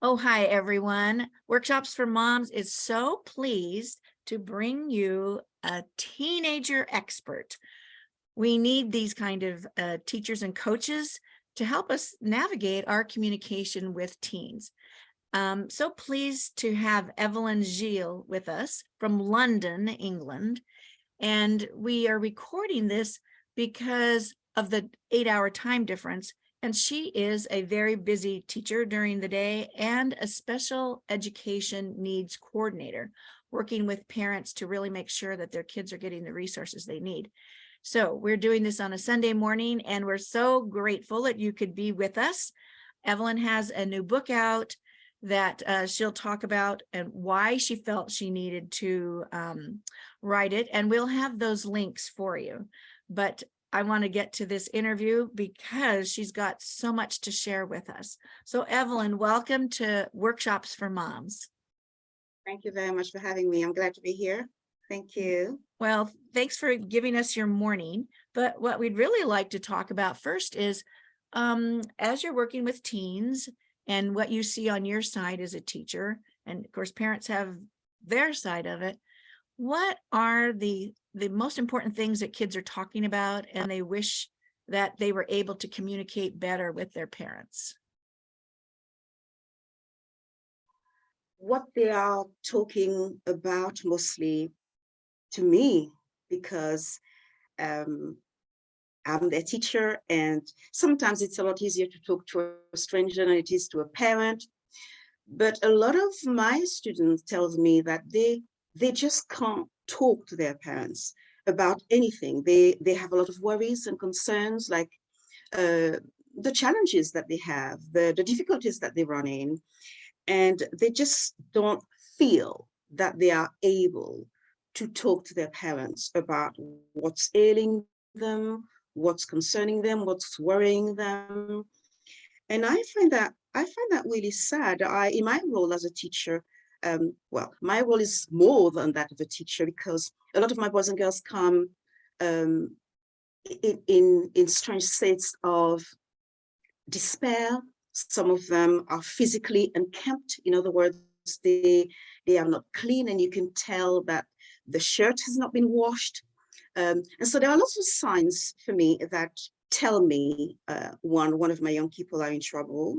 Oh, hi, everyone. Workshops for Moms is so pleased to bring you a teenager expert. We need these kind of teachers and coaches to help us navigate our communication with teens. So pleased to have Evelyne Gilles with us from London, England. And we are recording this because of the 8-hour time difference. And she is a very busy teacher during the day and a special education needs coordinator, working with parents to really make sure that their kids are getting the resources they need. So we're doing this on a Sunday morning, and we're so grateful that you could be with us. Evelyn has a new book out that she'll talk about and why she felt she needed to write it, and we'll have those links for you. But I want to get to this interview because she's got so much to share with us. So Evelyn, welcome to Workshops for Moms. Thank you very much for having me. I'm glad to be here. Thank you. Well, thanks for giving us your morning. But what we'd really like to talk about first is as you're working with teens and what you see on your side as a teacher, and of course, parents have their side of it. What are the most important things that kids are talking about and they wish that they were able to communicate better with their parents? What they are talking about mostly to me, because um, I'm their teacher, and sometimes it's a lot easier to talk to a stranger than it is to a parent. But a lot of my students tells me that they just can't talk to their parents about anything. They have a lot of worries and concerns, like uh, the challenges that they have, the difficulties that they run in, and they just don't feel that they are able to talk to their parents about what's ailing them, what's concerning them, what's worrying them. And I find that really sad. In my role as a teacher, well, my role is more than that of a teacher, because a lot of my boys and girls come um, in strange states of despair. Some of them are physically unkempt. In other words, they are not clean, and you can tell that the shirt has not been washed. And so there are lots of signs for me that tell me one of my young people are in trouble.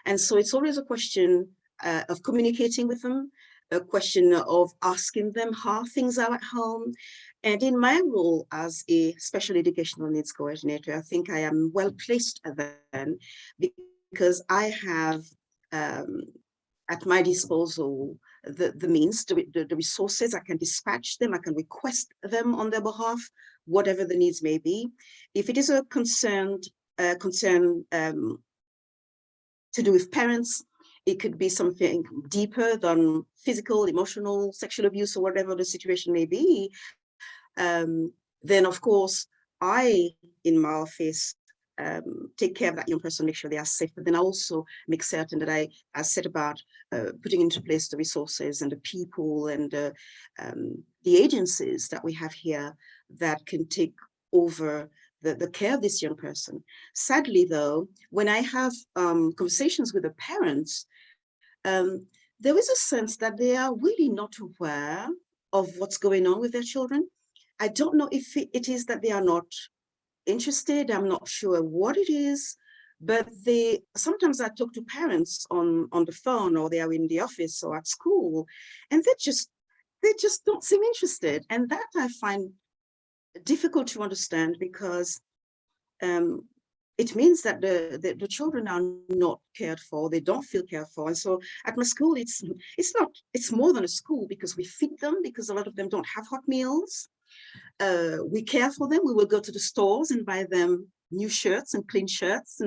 And so it's always a question of communicating with them, a question of asking them how things are at home. And in my role as a special educational needs coordinator, I think I am well placed then, because I have um, at my disposal the means, the resources. I can dispatch them, I can request them on their behalf, whatever the needs may be. If it is a concern to do with parents, it could be something deeper than physical, emotional, sexual abuse, or whatever the situation may be. Then of course, I, in my office, take care of that young person, make sure they are safe, but then I also make certain that I set about putting into place the resources and the people and the agencies that we have here that can take over the care of this young person. Sadly, though, when I have conversations with the parents, um, there is a sense that they are really not aware of what's going on with their children. I don't know if it is that they are not interested. I'm not sure what it is, but they sometimes I talk to parents on the phone, or they are in the office or at school, and they just don't seem interested. And that I find difficult to understand, because um, it means that the children are not cared for. They don't feel cared for. And so at my school, it's more than a school, because we feed them, because a lot of them don't have hot meals. We care for them. We will go to the stores and buy them new shirts and clean shirts,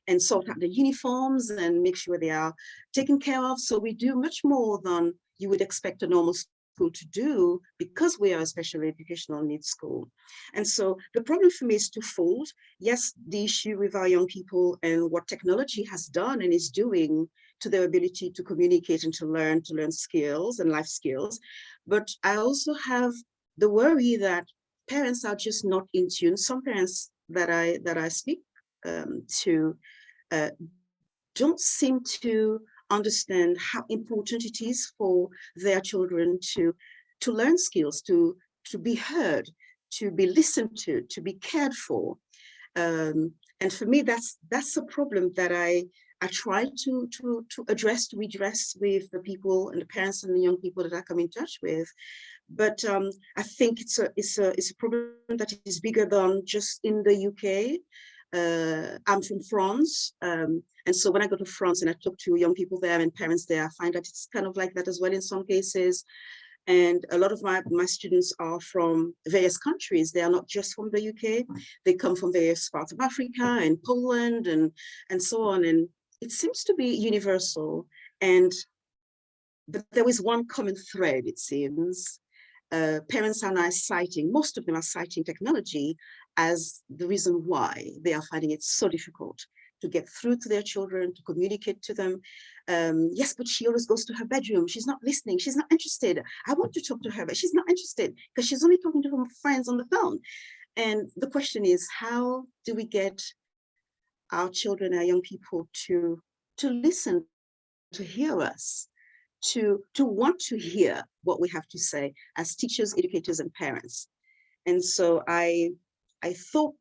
and sort out the uniforms and make sure they are taken care of. So we do much more than you would expect a normal school to do, because we are a special educational needs school. And so the problem for me is twofold. Yes, the issue with our young people and what technology has done and is doing to their ability to communicate and to learn skills and life skills. But I also have the worry that parents are just not in tune. Some parents that I speak to uh, don't seem to understand how important it is for their children to learn skills, to be heard, to be listened to be cared for. And for me, that's a problem that I try to address, to redress with the people and the parents and the young people that I come in touch with. But I think it's a problem that is bigger than just in the UK. I'm from France, and so when I go to France and I talk to young people there and parents there, I find that it's kind of like that as well in some cases. And a lot of my students are from various countries. They are not just from the UK. They come from various parts of Africa and Poland and so on. And it seems to be universal. But there is one common thread, it seems. Parents are now citing, most of them are citing technology as the reason why they are finding it so difficult to get through to their children, to communicate to them. Yes, but she always goes to her bedroom. She's not listening. She's not interested. I want to talk to her, but she's not interested because she's only talking to her friends on the phone. And the question is, how do we get our children, our young people to listen, to hear us, to want to hear what we have to say as teachers, educators, and parents? And so I thought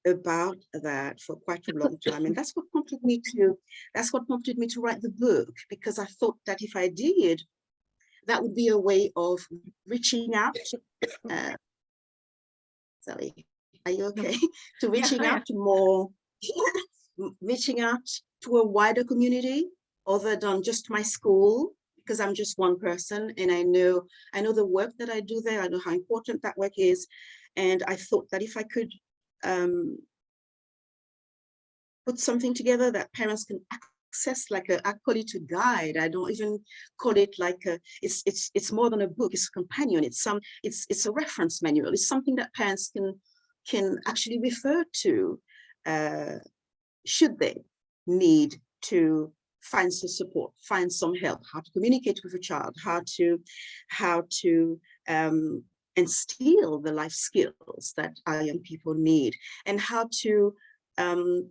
about that for quite a long time, and that's what prompted me to write the book, because I thought that if I did, that would be a way of reaching out. Sally, are you okay? To reaching out to more, reaching out to a wider community other than just my school, because I'm just one person, and I know the work that I do there. I know how important that work is, and I thought that if I could put something together that parents can access, like I call it a guide. I don't even call it like it's more than a book. It's a companion. It's a reference manual. It's something that parents can actually refer to should they need to find some support, find some help, how to communicate with a child, how to instill the life skills that our young people need, and how to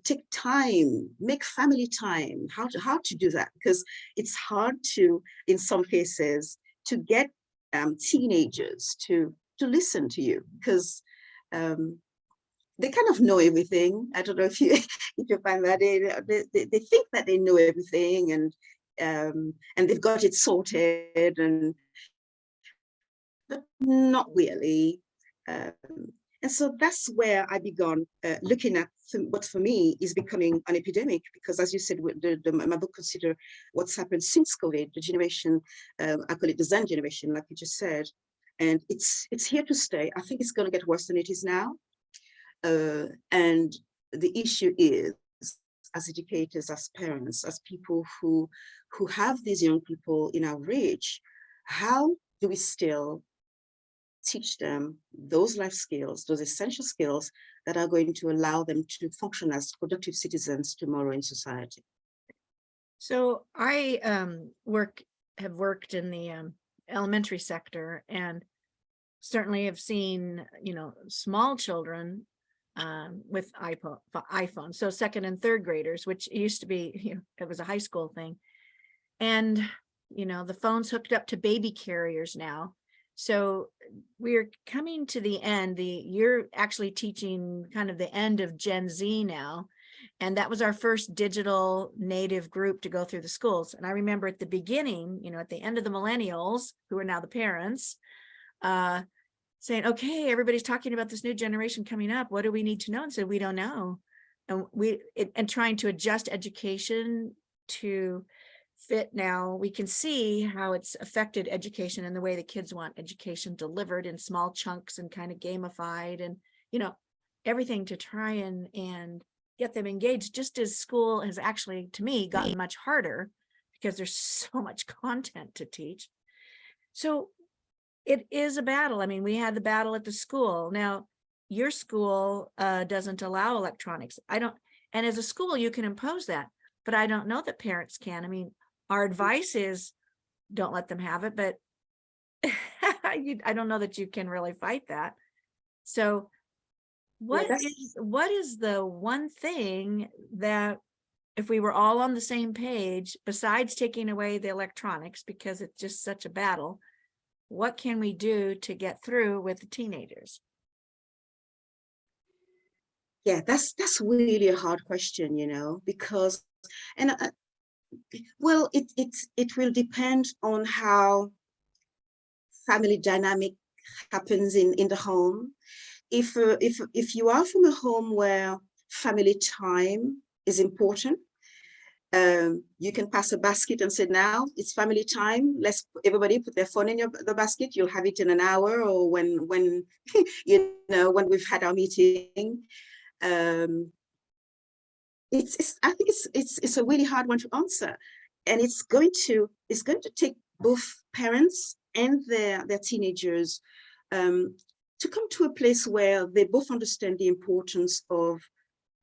take time, make family time, how to do that, because it's hard to, in some cases, to get teenagers to listen to you, because they kind of know everything. I don't know if you find that they think that they know everything, and they've got it sorted, but not really. And so that's where I began looking at what for me is becoming an epidemic, because as you said, my book consider what's happened since COVID, the generation, I call it the Zen generation, like you just said, and it's here to stay. I think it's going to get worse than it is now. And the issue is, as educators, as parents, as people who have these young people in our reach, how do we still teach them those life skills, those essential skills that are going to allow them to function as productive citizens tomorrow in society? So I have worked in the elementary sector, and certainly have seen, small children with iPhone. So second and third graders, which used to be, it was a high school thing. And, the phone's hooked up to baby carriers now. So we're coming to the end. You're actually teaching kind of the end of Gen Z now. And that was our first digital native group to go through the schools. And I remember at the beginning, at the end of the millennials, who are now the parents, saying, okay, everybody's talking about this new generation coming up. What do we need to know? And said, we don't know. And trying to adjust education to fit now, we can see how it's affected education and the way the kids want education delivered in small chunks and kind of gamified, and, everything to try and get them engaged, just as school has actually, to me, gotten much harder because there's so much content to teach. So it is a battle. I mean, we had the battle at the school. Now, your school doesn't allow electronics. And as a school, you can impose that, but I don't know that parents can. I mean, our advice is don't let them have it, but I don't know that you can really fight that. So what is the one thing that if we were all on the same page, besides taking away the electronics, because it's just such a battle, what can we do to get through with the teenagers? Yeah, that's really a hard question, because, and well, it will depend on how family dynamic happens in the home. If you are from a home where family time is important, you can pass a basket and say, now it's family time. Let's everybody put their phone in the basket. You'll have it in an hour, or when when we've had our meeting. I think it's a really hard one to answer, and it's going to take both parents and their teenagers to come to a place where they both understand the importance of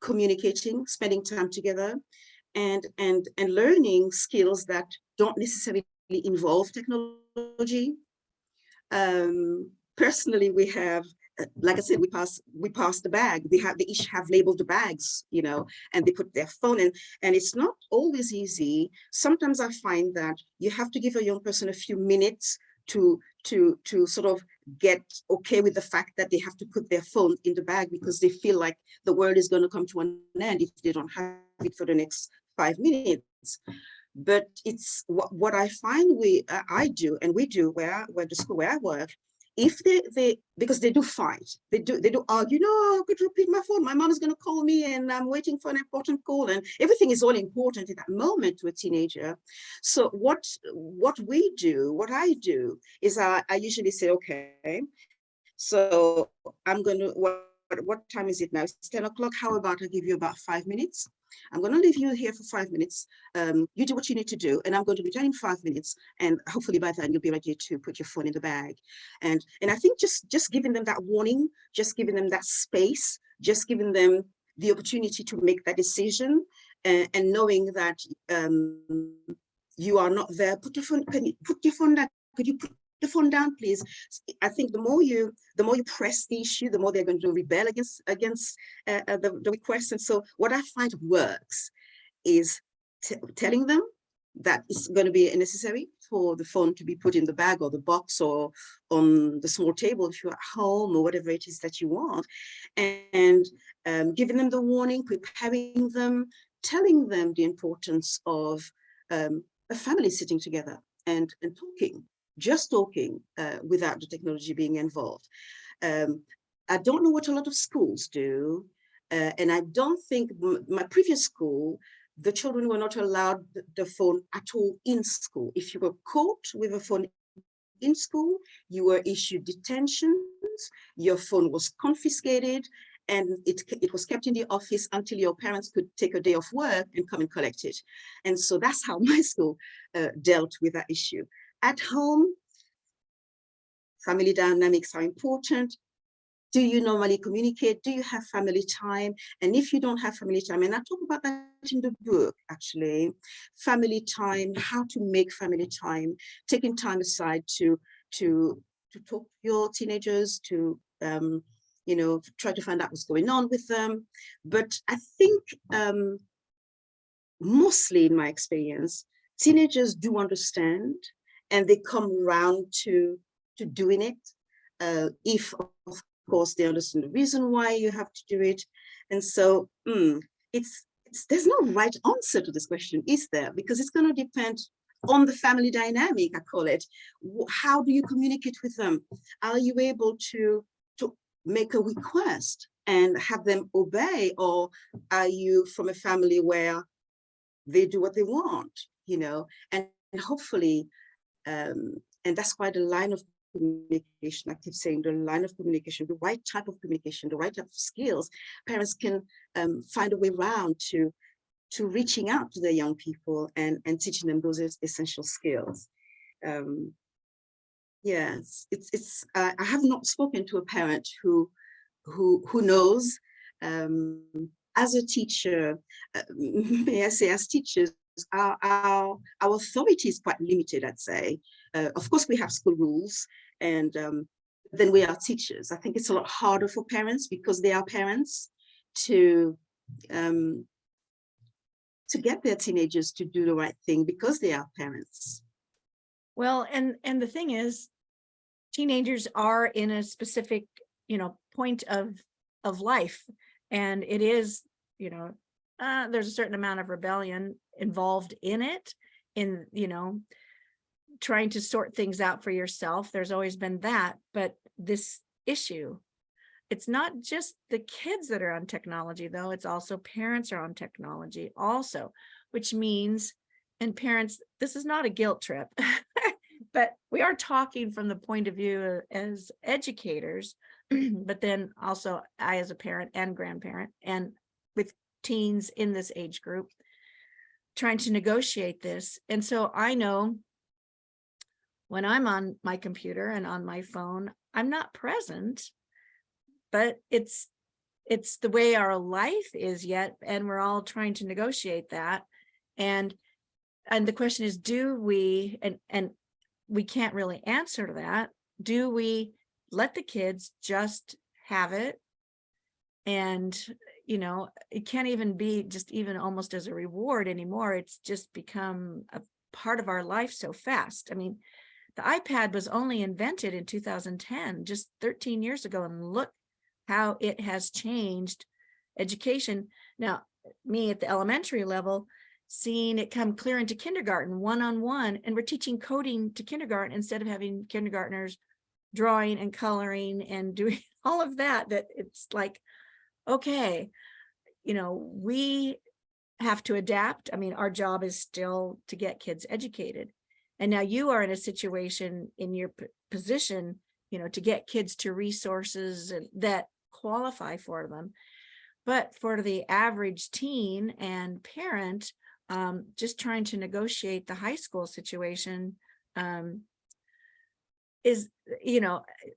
communicating, spending time together, and learning skills that don't necessarily involve technology. Personally, we have, like I said, we pass the bag. They each have labeled the bags, and they put their phone in, and it's not always easy. Sometimes I find that you have to give a young person a few minutes to sort of get okay with the fact that they have to put their phone in the bag, because they feel like the world is going to come to an end if they don't have it for the next 5 minutes. But it's what I find I do, and we do where the school where I work. If they because they do fight, they do argue. No, could you pick my phone? My mom is going to call me, and I'm waiting for an important call, and everything is all important in that moment to a teenager. So what I do is I usually say, okay, so I'm going to, what time is it now? It's 10 o'clock. How about I give you about 5 minutes? I'm going to leave you here for 5 minutes. You do what you need to do, and I'm going to return in 5 minutes. And hopefully by then you'll be ready to put your phone in the bag. And I think just giving them that warning, just giving them that space, just giving them the opportunity to make that decision, and knowing that you are not there. Put your phone down. Could you put the phone down, please? I think the more you press the issue, the more they're going to rebel against the request. And so what I find works is telling them that it's going to be necessary for the phone to be put in the bag or the box or on the small table if you're at home, or whatever it is that you want, and giving them the warning, preparing them, telling them the importance of a family sitting together and talking, just talking, without the technology being involved. I don't know what a lot of schools do, and I don't think my previous school, the children were not allowed the phone at all in school. If you were caught with a phone in school, you were issued detentions, your phone was confiscated, and it was kept in the office until your parents could take a day off work and come and collect it. And so that's how my school dealt with that issue. At home, family dynamics are important. Do you normally communicate? Do you have family time? And if you don't have family time, and I talk about that in the book, actually, family time, how to make family time, taking time aside to talk to your teenagers, to try to find out what's going on with them. But I think mostly in my experience, teenagers do understand, and they come around to doing it, if of course they understand the reason why you have to do it. And so it's there's no right answer to this question, is there? Because it's going to depend on the family dynamic, I call it. How do you communicate with them? Are you able to make a request and have them obey, or are you from a family where they do what they want, and hopefully, and that's why the line of communication, I keep saying the line of communication, the right type of communication, the right type of skills, parents can find a way around to reaching out to their young people and teaching them those essential skills. Yes, it's I have not spoken to a parent who knows. As a teacher, may I say, as teachers, our authority is quite limited, I'd say. Of course, we have school rules, and then we are teachers. I think it's a lot harder for parents, because they are parents, to to get their teenagers to do the right thing because they are parents. Well, and the thing is, teenagers are in a specific, point of life, and it is, there's a certain amount of rebellion involved in it, in, trying to sort things out for yourself. There's always been that, but this issue, it's not just the kids that are on technology, though. It's also parents are on technology also, which means, and parents, this is not a guilt trip, but we are talking from the point of view as educators, but then also I as a parent and grandparent, and with teens in this age group, trying to negotiate this. And so I know when I'm on my computer and on my phone, I'm not present, but it's the way our life is yet, and we're all trying to negotiate that. And the question is, do we, and we can't really answer to that, do we let the kids just have it? And it can't even be just even almost as a reward anymore. It's just become a part of our life so fast. I mean, the iPad was only invented in 2010, just 13 years ago, and look how it has changed education. Now, me at the elementary level, seeing it come clear into kindergarten, one-on-one, and we're teaching coding to kindergarten instead of having kindergartners drawing and coloring and doing all of that, that it's like, okay, we have to adapt. I mean, our job is still to get kids educated. And now you are in a situation in your position, to get kids to resources that qualify for them. But for the average teen and parent, just trying to negotiate the high school situation, is,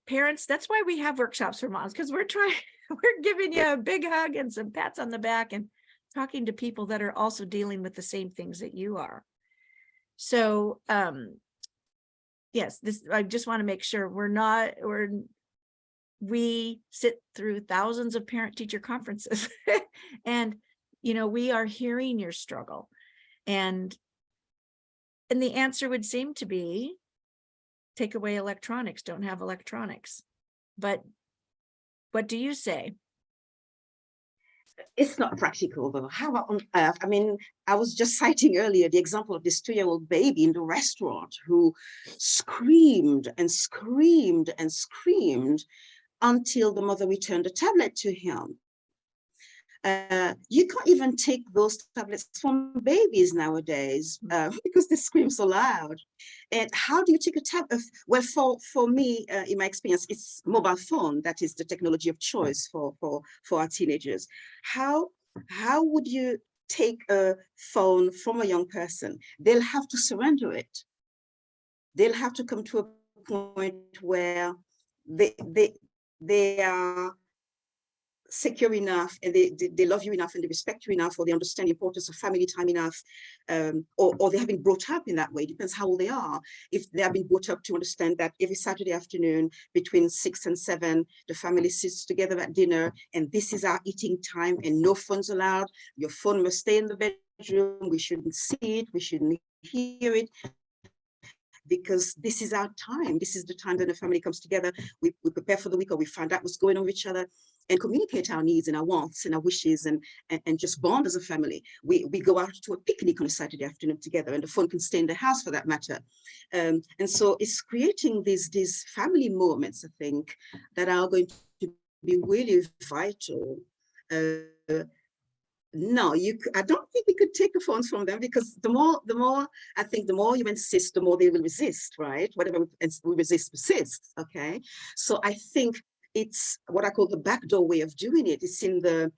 parents, that's why we have workshops for moms, because we're giving you a big hug and some pats on the back and talking to people that are also dealing with the same things that you are. So, yes, I just want to make sure we sit through thousands of parent teacher conferences and, we are hearing your struggle, and the answer would seem to be take away electronics, don't have electronics. But what do you say? It's not practical though. How on earth? I mean, I was just citing earlier the example of this 2-year-old baby in the restaurant who screamed and screamed and screamed until the mother returned the tablet to him. You can't even take those tablets from babies nowadays because they scream so loud. And how do you take a tablet? Well, for me, in my experience, it's mobile phone that is the technology of choice for our teenagers. How would you take a phone from a young person? They'll have to surrender it. They'll have to come to a point where they are secure enough, and they love you enough, and they respect you enough, or they understand the importance of family time enough, or they have been brought up in that way. It depends how old they are. If they have been brought up to understand that every Saturday afternoon between 6 and 7, the family sits together at dinner, and this is our eating time, and no phones allowed. Your phone must stay in the bedroom. We shouldn't see it. We shouldn't hear it, because this is our time. This is the time that the family comes together. We prepare for the week, or we find out what's going on with each other, and communicate our needs and our wants and our wishes, and just bond as a family. We go out to a picnic on a Saturday afternoon together, and the phone can stay in the house for that matter. And so it's creating these family moments, I think, that are going to be really vital. No, I don't think we could take the phones from them, because the more I think, the more you insist, the more they will resist, right? Whatever we resist persists. Okay, so I think it's what I call the backdoor way of doing it. It's in the,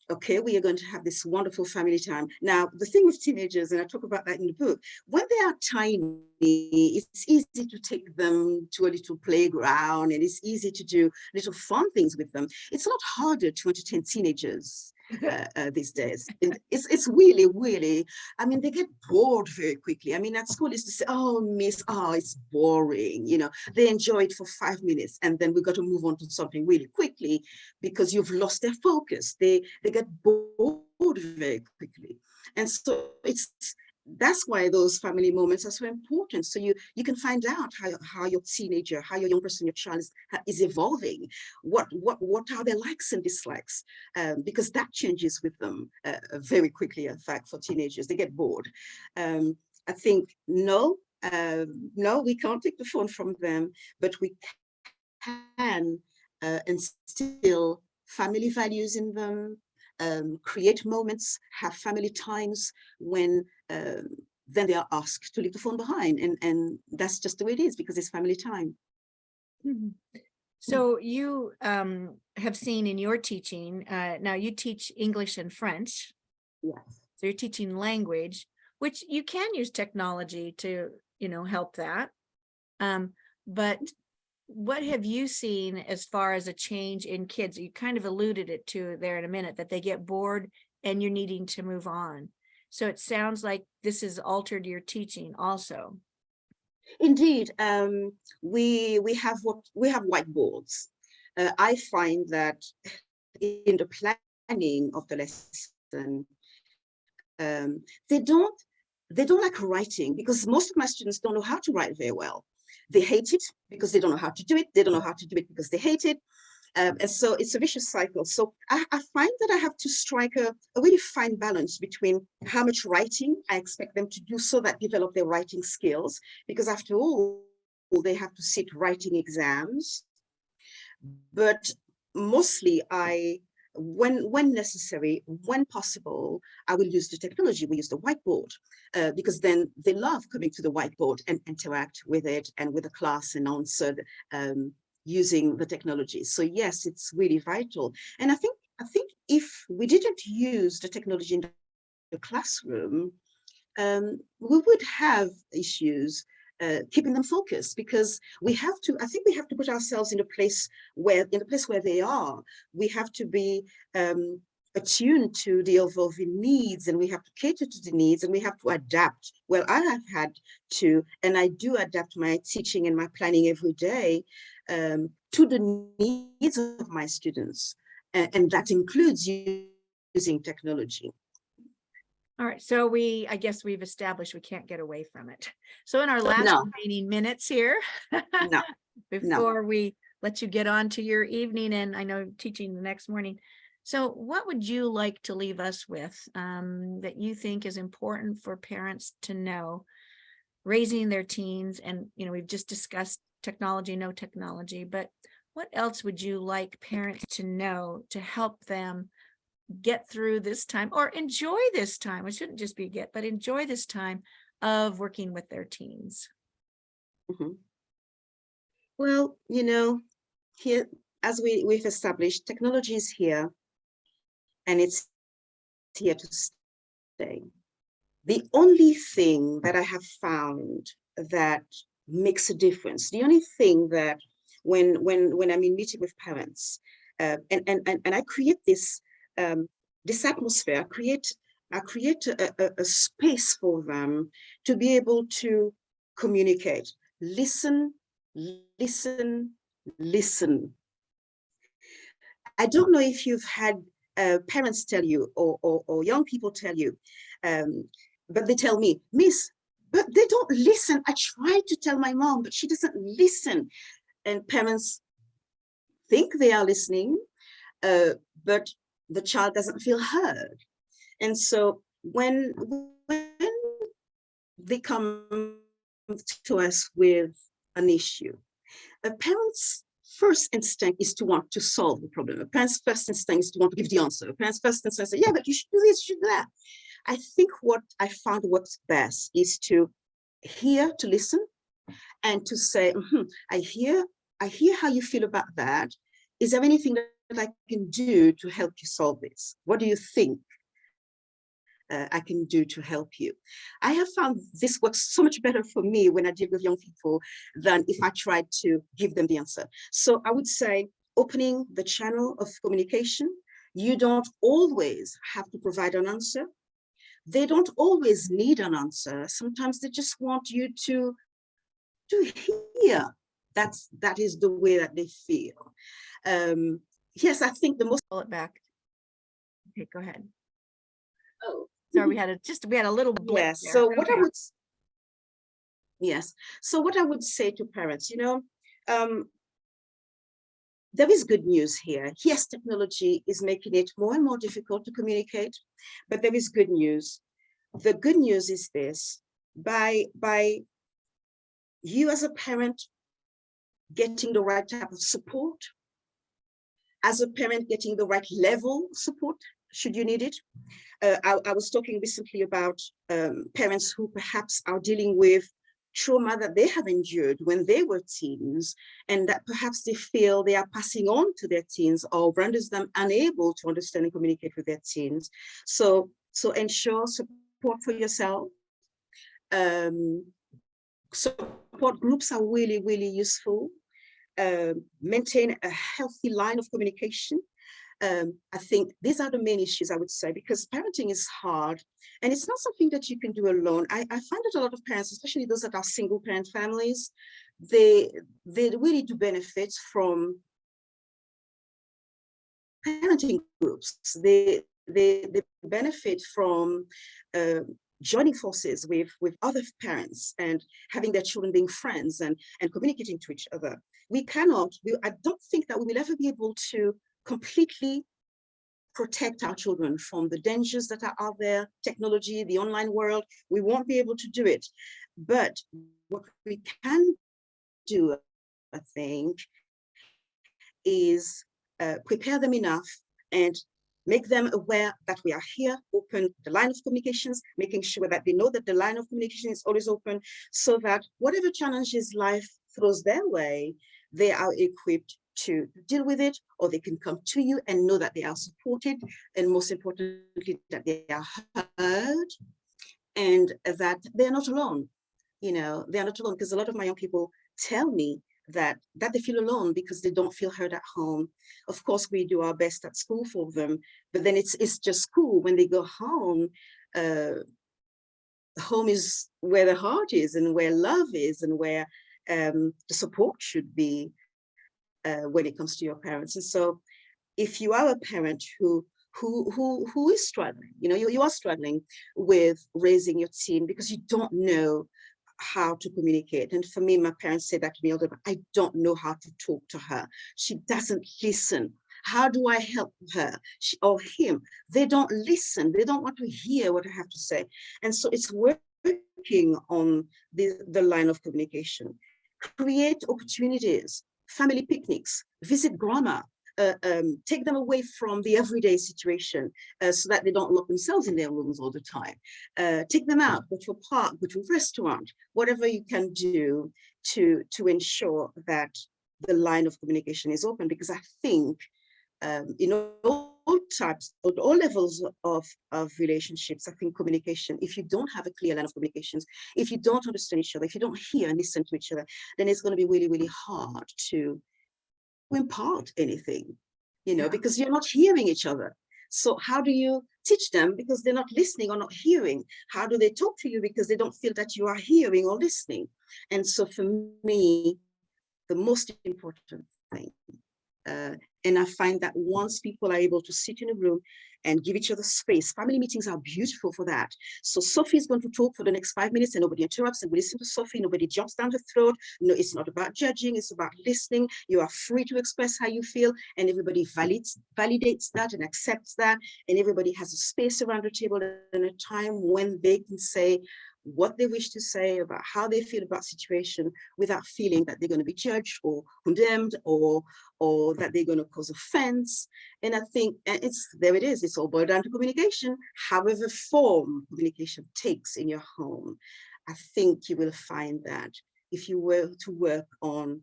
okay, we are going to have this wonderful family time. Now, the thing with teenagers, and I talk about that in the book, when they are tiny, it's easy to take them to a little playground, and it's easy to do little fun things with them. It's a lot harder to entertain teenagers these days. It's really, really, I mean, they get bored very quickly. I mean, at school is to say, oh, miss, oh, it's boring. They enjoy it for 5 minutes, and then we got to move on to something really quickly, because you've lost their focus. They get bored very quickly. And so that's why those family moments are so important. So you can find out how your teenager, how your young person, your child is evolving. What are their likes and dislikes? Because that changes with them very quickly. In fact, for teenagers, they get bored. I think no, we can't take the phone from them, but we can instill family values in them, create moments, have family times when then they are asked to leave the phone behind. And that's just the way it is, because it's family time. Mhm. So you have seen in your teaching, now you teach English and French, Yes. so you're teaching language, which you can use technology to, help that. But what have you seen as far as a change in kids? You kind of alluded it to there in a minute, that they get bored and you're needing to move on. So it sounds like this has altered your teaching also. Indeed, we have whiteboards. I find that in the planning of the lesson, they don't like writing, because most of my students don't know how to write very well. They hate it because they don't know how to do it. They don't know how to do it because they hate it. And so it's a vicious cycle. So I find that I have to strike a really fine balance between how much writing I expect them to do so that develop their writing skills, because after all, they have to sit writing exams. But mostly when necessary, when possible, I will use the technology. We use the whiteboard because then they love coming to the whiteboard and interact with it and with the class and answer using the technology. So yes, it's really vital. And I think if we didn't use the technology in the classroom, we would have issues keeping them focused, because I think we have to put ourselves in the place where they are. We have to be attuned to the evolving needs, and we have to cater to the needs, and we have to adapt. Well, I have had to, and I do adapt my teaching and my planning every day to the needs of my students. And that includes using technology. All right, so I guess we've established we can't get away from it. So in our last No, remaining minutes here, no, no. before we let you get on to your evening, and I know teaching the next morning. So what would you like to leave us with that you think is important for parents to know raising their teens? And, we've just discussed technology, no technology, but what else would you like parents to know to help them get through this time, or enjoy this time? It shouldn't just be but enjoy this time of working with their teens. Mhm. Well, here, as we've established, technology is here, and it's here to stay. The only thing that I have found that makes a difference, the only thing that when I'm in meeting with parents, and I create this atmosphere, I create a space for them to be able to communicate, listen, listen, listen. I don't know if you've had parents tell you, or young people tell you, but they tell me, Miss, but they don't listen. I tried to tell my mom, but she doesn't listen. And parents think they are listening, but the child doesn't feel heard. And so when they come to us with an issue, a parent's first instinct is to want to solve the problem. A parent's first instinct is to want to give the answer. A parent's first instinct is, yeah, but you should do this, you should do that. I think what I found works best is to hear, to listen, and to say, I hear how you feel about that. Is there anything that I can do to help you solve this? What do you think I can do to help you? I have found this works so much better for me when I deal with young people than if I tried to give them the answer. So I would say opening the channel of communication. You don't always have to provide an answer. They don't always need an answer. Sometimes they just want you to hear. That is the way that they feel. Yes, I think the most. Pull it back. Okay, go ahead. Oh, Sorry, we had a little blip yes. there. So what I would, yes. So what I would say to parents, um, there is good news here. Yes, technology is making it more and more difficult to communicate, but there is good news. The good news is this: by you as a parent getting the right type of support, as a parent getting the right level of support, should you need it. I was talking recently about parents who perhaps are dealing with trauma that they have endured when they were teens, and that perhaps they feel they are passing on to their teens, or renders them unable to understand and communicate with their teens. So ensure support for yourself. Um, Support groups are really, really useful. Maintain a healthy line of communication. I think these are the main issues, I would say, because parenting is hard and it's not something that you can do alone. I find that a lot of parents, especially those that are single parent families, they really do benefit from parenting groups. They benefit from uh, joining forces with other parents and having their children being friends and communicating to each other. I don't think that we will ever be able to completely protect our children from the dangers that are out there, technology, the online world. We won't be able to do it. But what we can do, I think, is prepare them enough and make them aware that we are here, open the line of communications, making sure that they know that the line of communication is always open, so that whatever challenges life throws their way, they are equipped to deal with it, or they can come to you and know that they are supported, and most importantly, that they are heard, and that they're not alone. They're not alone, because a lot of my young people tell me that they feel alone because they don't feel heard at home. Of course, we do our best at school for them, but then it's just school. When they go home, home is where the heart is, and where love is, and where the support should be when it comes to your parents. And so, if you are a parent who is struggling, you are struggling with raising your teen because you don't know how to communicate. And for me, my parents say that to me all the time: I don't know how to talk to her. She doesn't listen. How do I help her? She or him? They don't listen. They don't want to hear what I have to say. And so it's working on the line of communication. Create opportunities, family picnics, visit grandma, take them away from the everyday situation, so that they don't lock themselves in their rooms all the time. Take them out, go to a park, go to a restaurant, whatever you can do to ensure that the line of communication is open. Because I think in all types, at all levels of relationships, I think communication, if you don't have a clear line of communications, if you don't understand each other, if you don't hear and listen to each other, then it's going to be really, really hard to impart anything, Yeah. because you're not hearing each other. So how do you teach them? Because they're not listening or not hearing. How do they talk to you? Because they don't feel that you are hearing or listening. And so for me, the most important thing, and I find that once people are able to sit in a room and give each other space, family meetings are beautiful for that. So Sophie is going to talk for the next 5 minutes and nobody interrupts, and we listen to Sophie, nobody jumps down her throat. No, it's not about judging, it's about listening. You are free to express how you feel, and everybody validates that and accepts that, and everybody has a space around the table and a time when they can say what they wish to say about how they feel about situation, without feeling that they're going to be judged or condemned, or that they're going to cause offense. And I think there it is. It's all boiled down to communication. However form communication takes in your home, I think you will find that if you were to work on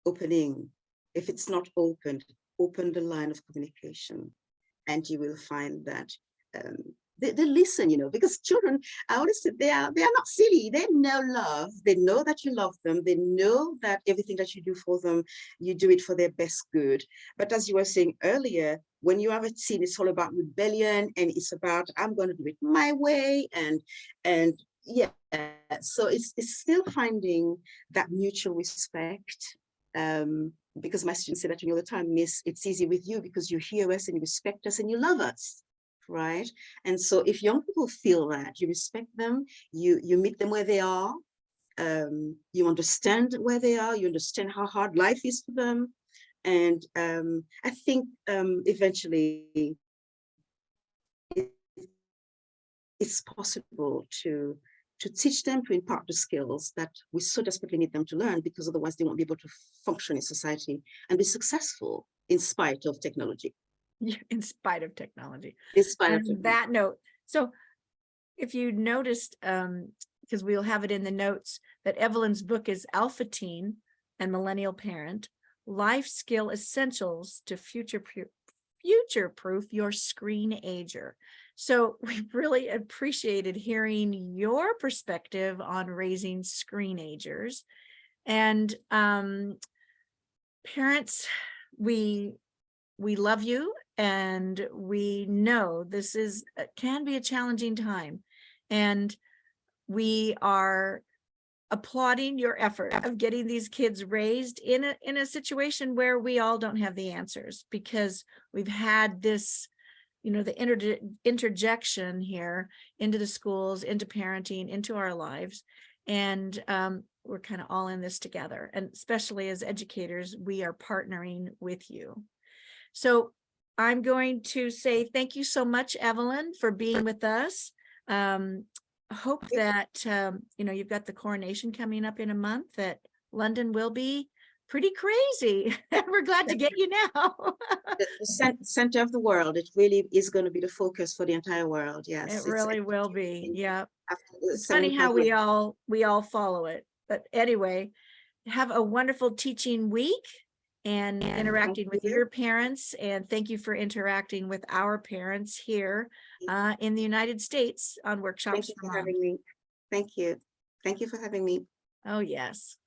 opening, if it's not opened, open the line of communication, and you will find that they listen, because children, I always say, they are not silly. They know love. They know that you love them. They know that everything that you do for them, you do it for their best good. But as you were saying earlier, when you have a teen, it's all about rebellion, and it's about, I'm going to do it my way, and yeah. So it's still finding that mutual respect. Because my students say that to me all the time: Miss, it's easy with you because you hear us and you respect us and you love us. right? And so if young people feel that, you respect them, you meet them where they are, you understand where they are, you understand how hard life is for them. And I think eventually it, it's possible to teach them, to impart the skills that we so desperately need them to learn, because otherwise they won't be able to function in society and be successul in spite of technology. In spite of technology. In spite of On technology. that note, so if you noticed, because we'll have it in the notes, that Evelyn's book is Alpha Teen and Millennial Parent, Life Skill Essentials to Futureproof Your Screenager. So we really appreciated hearing your perspective on raising screenagers. And parents, we love you, and we know this can be a challenging time, and we are applauding your effort of getting these kids raised in a situation where we all don't have the answers, because we've had this, the interjection here into the schools, into parenting, into our lives, and we're kind of all in this together. And especially as educators, we are partnering with you. So I'm going to say thank you so much, Evelyn, for being with us. Hope that, you've got the coronation coming up in a month, that London will be pretty crazy. We're glad to get you now. The center of the world. It really is going to be the focus for the entire world. Yes. It really will be. Yeah. It's funny 75 how million. we all follow it. But anyway, have a wonderful teaching week and interacting with your parents. And thank you for interacting with our parents here in the United States on Workshops Thank you for for Moms. having me. Thank you. Thank you for having me. Oh, yes.